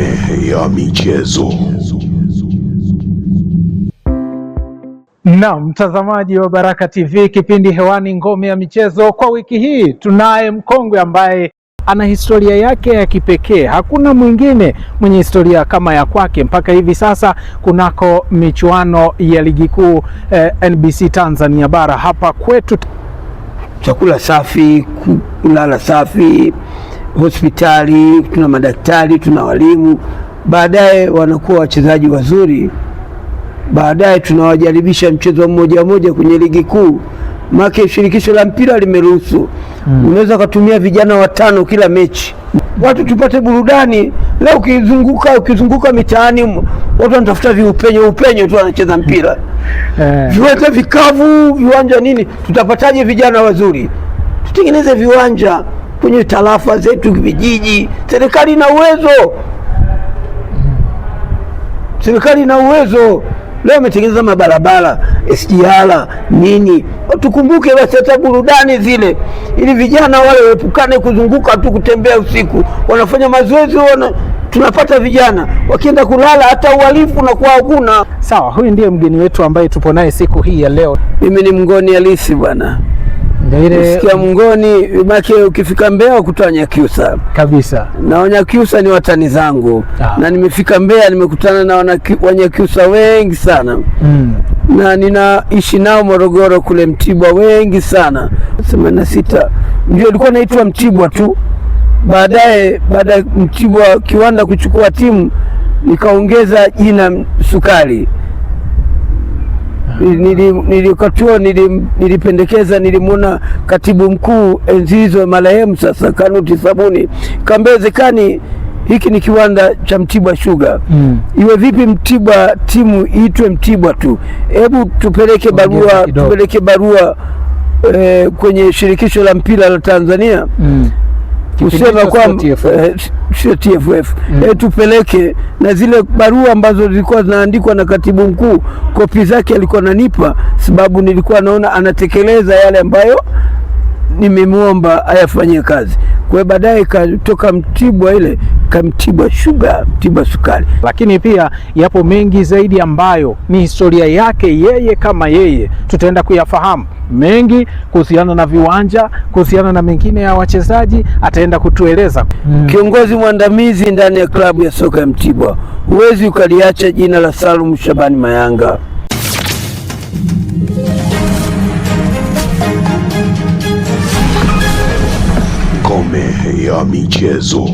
Ngome ya michezo. Na mtazamaji wa Baraka TV, kipindi hewani Ngome ya Michezo. Kwa wiki hii tunaye mkongwe ambaye ana historia yake ya kipekee. Hakuna mwingine mwenye historia kama ya kwake mpaka hivi sasa kunako michuano ya ligi kuu NBC Tanzania bara hapa kwetu. Chakula safi, kulala safi, hospitali, tuna madaktari, tuna walimu, baadaye wanakuwa wachezaji wazuri. Baadaye tunawajaribisha mchezo mmoja kwenye ligi kuu. Maana shirikisho la mpira limeruhusu. Unaweza kutumia vijana 5 kila mechi. Watu tupate burudani. Leo ukizunguka mitaani watu wanatafuta upenyo tu wanacheza mpira. Viwanja vikavu, viwanja nini? Tutapataje vijana wazuri? Tutengeneze viwanja kwenye tarafa zetu, vijiji. Serikali ina uwezo. Serikali ina uwezo. Leo umetengeneza mabarabara, SGR, nini. Tukumbuke basi hata burudani zile. Ili vijana wale waepukane kuzunguka tu kutembea usiku. Wanafanya mazoezi, tunapata vijana. Wakienda kulala hata uhalifu na kwa hakuna. Sawa, huyu ndiye mgeni wetu ambaye tupo naye siku hii ya leo. Mimi ni mngoni halisi bwana. Usikia mngoni, make ukifika Mbeya ukutana Nyakyusa. Kabisa. Na Wanyakyusa ni watani zangu. Na nimefika Mbeya nimekutana na Wanyakyusa wengi sana. Na ninaishi nao Morogoro kule Mtibwa wengi sana. 86 ndio ilikuwa naitwa Mtibwa tu. Baadaye baada ya Mtibwa kiwanda kuchukua timu nikaongeza jina Sukari. Nilipendekeza, nilimwona katibu mkuu enzi hizo marehemu sasa Kanuti Sabuni, kambezekani hiki ni kiwanda cha Mtibwa Sugar. Iwe vipi Mtibwa timu iitwe Mtibwa tu? Hebu tupeleke barua kwenye shirikisho la mpira la Tanzania. Usema kwamba sio TFF. Tupeleke na zile barua ambazo zilikuwa zinaandikwa na katibu mkuu, kopi zake alikuwa ananipa, sababu nilikuwa naona anatekeleza yale ambayo nimemwomba ayafanyie kazi. Kwa baadaye katoka Mtibwa ile Mtibwa Sugar, Mtibwa Sukari. Lakini pia yapo mengi zaidi ambayo ni historia yake yeye kama yeye. Tutaenda kuyafahamu mengi kuhusiana na viwanja, kuhusiana na mengine ya wachezaji, ataenda kutueleza. Kiongozi mwandamizi ndani ya klabu ya soka ya Mtibwa, huwezi ukaliacha jina la Salum Shabani Mayanga. Ngome ya michezo.